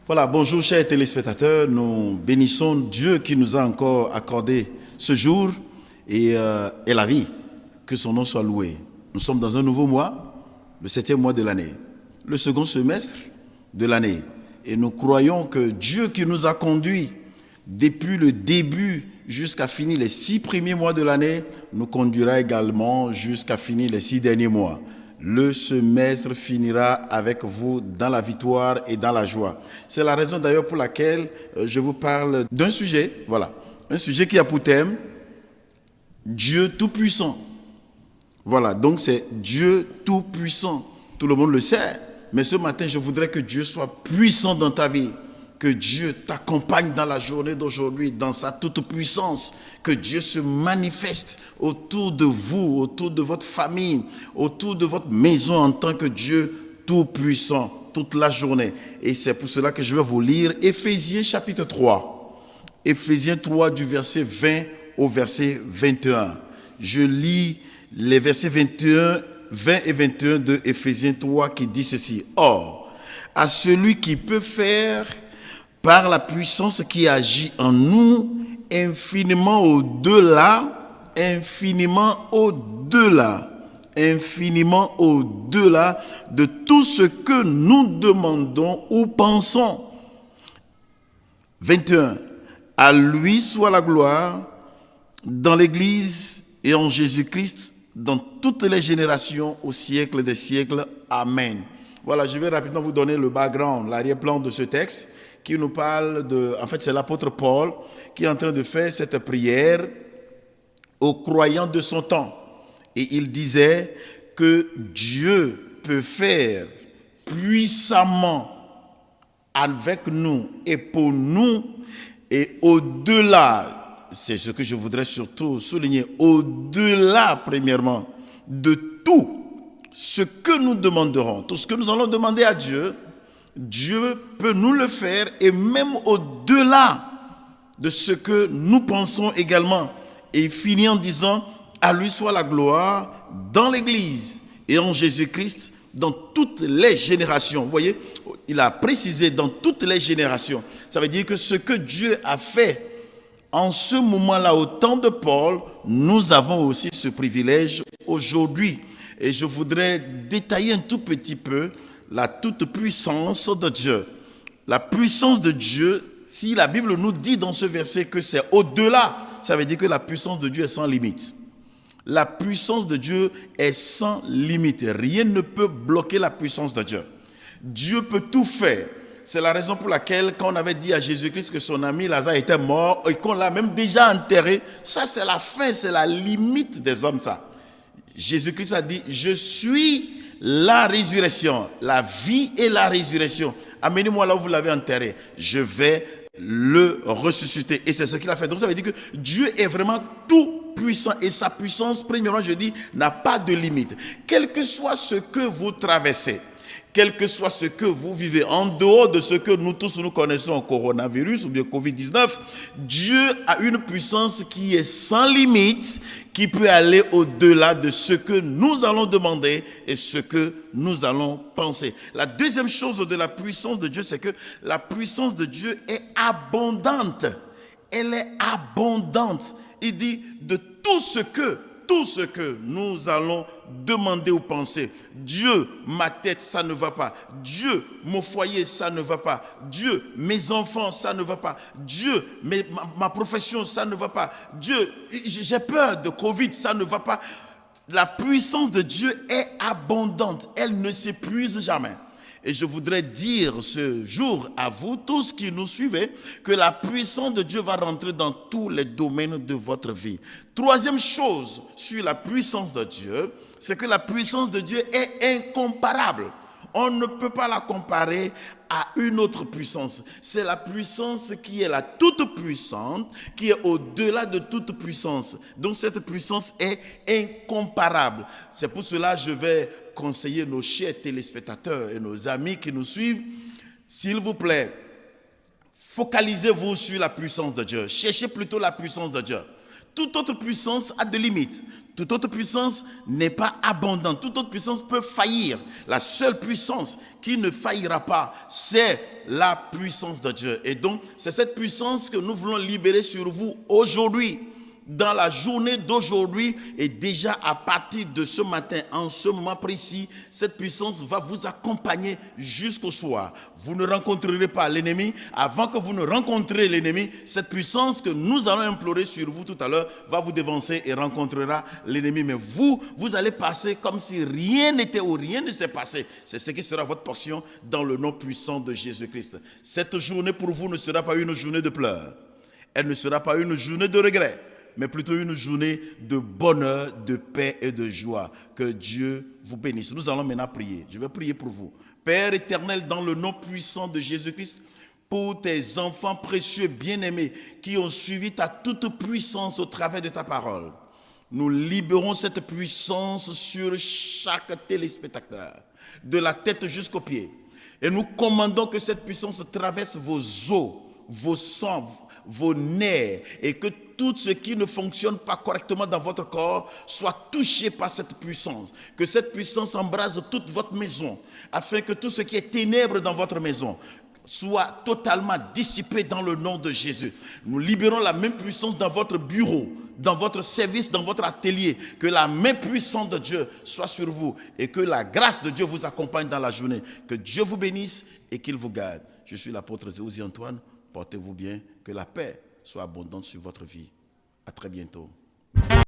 Voilà, bonjour chers téléspectateurs, nous bénissons Dieu qui nous a encore accordé ce jour et la vie, que son nom soit loué. Nous sommes dans un nouveau mois, le 7e mois de l'année, le second semestre de l'année et nous croyons que Dieu qui nous a conduits depuis le début jusqu'à finir les 6 premiers mois de l'année, nous conduira également jusqu'à finir les 6 derniers mois. Le semestre finira avec vous dans la victoire et dans la joie. C'est la raison d'ailleurs pour laquelle je vous parle d'un sujet, voilà, un sujet qui a pour thème Dieu Tout-Puissant. Voilà, donc c'est Dieu Tout-Puissant. Tout le monde le sait, mais ce matin, je voudrais que Dieu soit puissant dans ta vie. Que Dieu t'accompagne dans la journée d'aujourd'hui, dans sa toute-puissance. Que Dieu se manifeste autour de vous, autour de votre famille, autour de votre maison en tant que Dieu tout-puissant toute la journée. Et c'est pour cela que je vais vous lire Éphésiens chapitre 3. Éphésiens 3 du verset 20 au verset 21. Je lis les versets 20 et 21 de Éphésiens 3 qui dit ceci. Or, à celui qui peut faire par la puissance qui agit en nous, infiniment au-delà de tout ce que nous demandons ou pensons. 21. À lui soit la gloire dans l'Église et en Jésus-Christ dans toutes les générations au siècle des siècles. Amen. Voilà, je vais rapidement vous donner le background, l'arrière-plan de ce texte qui nous parle de... En fait, c'est l'apôtre Paul qui est en train de faire cette prière aux croyants de son temps. Et il disait que Dieu peut faire puissamment avec nous et pour nous et au-delà, c'est ce que je voudrais surtout souligner, au-delà, premièrement, de tout ce que nous demanderons, tout ce que nous allons demander à Dieu, Dieu peut nous le faire et même au-delà de ce que nous pensons également. Et il finit en disant, à lui soit la gloire dans l'Église et en Jésus-Christ dans toutes les générations. Vous voyez, il a précisé dans toutes les générations. Ça veut dire que ce que Dieu a fait en ce moment-là au temps de Paul, nous avons aussi ce privilège aujourd'hui. Et je voudrais détailler un tout petit peu la toute-puissance de Dieu. La puissance de Dieu, si la Bible nous dit dans ce verset que c'est au-delà, ça veut dire que la puissance de Dieu est sans limite. La puissance de Dieu est sans limite. Rien ne peut bloquer la puissance de Dieu. Dieu peut tout faire. C'est la raison pour laquelle, quand on avait dit à Jésus-Christ que son ami Lazare était mort et qu'on l'a même déjà enterré, ça c'est la fin, c'est la limite des hommes, ça. Jésus-Christ a dit, je suis la résurrection, la vie et la résurrection. Amenez-moi là où vous l'avez enterré. Je vais le ressusciter. Et c'est ce qu'il a fait. Donc ça veut dire que Dieu est vraiment tout puissant. Et sa puissance, premièrement, je dis, n'a pas de limite. Quel que soit ce que vous traversez, quel que soit ce que vous vivez, en dehors de ce que nous tous nous connaissons en coronavirus ou bien Covid-19, Dieu a une puissance qui est sans limite, qui peut aller au-delà de ce que nous allons demander et ce que nous allons penser. La deuxième chose de la puissance de Dieu, c'est que la puissance de Dieu est abondante. Elle est abondante. Il dit de tout ce que nous allons demander ou penser. Dieu, ma tête, ça ne va pas. Dieu, mon foyer, ça ne va pas. Dieu, mes enfants, ça ne va pas. Dieu, ma profession, ça ne va pas. Dieu, j'ai peur de Covid, ça ne va pas. La puissance de Dieu est abondante. Elle ne s'épuise jamais. Et je voudrais dire ce jour à vous tous qui nous suivez que la puissance de Dieu va rentrer dans tous les domaines de votre vie. Troisième chose sur la puissance de Dieu, c'est que la puissance de Dieu est incomparable. On ne peut pas la comparer à une autre puissance. C'est la puissance qui est la toute puissante, qui est au-delà de toute puissance. Donc cette puissance est incomparable. C'est pour cela que je vais conseiller nos chers téléspectateurs et nos amis qui nous suivent, s'il vous plaît, focalisez-vous sur la puissance de Dieu. Cherchez plutôt la puissance de Dieu. Toute autre puissance a de limites. Toute autre puissance n'est pas abondante. Toute autre puissance peut faillir. La seule puissance qui ne faillira pas, c'est la puissance de Dieu. Et donc, c'est cette puissance que nous voulons libérer sur vous aujourd'hui. Dans la journée d'aujourd'hui et déjà à partir de ce matin, en ce moment précis, cette puissance va vous accompagner jusqu'au soir. Vous ne rencontrerez pas l'ennemi. Avant que vous ne rencontrez l'ennemi, cette puissance que nous allons implorer sur vous tout à l'heure va vous dévancer et rencontrera l'ennemi. Mais vous allez passer comme si rien n'était ou rien ne s'est passé. C'est ce qui sera votre portion dans le nom puissant de Jésus-Christ. Cette journée pour vous ne sera pas une journée de pleurs. Elle ne sera pas une journée de regret, mais plutôt une journée de bonheur, de paix et de joie. Que Dieu vous bénisse. Nous allons maintenant prier. Je vais prier pour vous. Père éternel, dans le nom puissant de Jésus-Christ, pour tes enfants précieux, bien-aimés, qui ont suivi ta toute puissance au travers de ta parole, nous libérons cette puissance sur chaque téléspectateur, de la tête jusqu'aux pieds. Et nous commandons que cette puissance traverse vos os, vos sangs, vos nerfs, et que tout ce qui ne fonctionne pas correctement dans votre corps soit touché par cette puissance. Que cette puissance embrase toute votre maison, afin que tout ce qui est ténèbres dans votre maison soit totalement dissipé dans le nom de Jésus. Nous libérons la même puissance dans votre bureau, dans votre service, dans votre atelier. Que la main puissante de Dieu soit sur vous et que la grâce de Dieu vous accompagne dans la journée. Que Dieu vous bénisse et qu'il vous garde. Je suis l'apôtre Zéouzi Antoine. Portez-vous bien. Que la paix soit abondante sur votre vie. À très bientôt.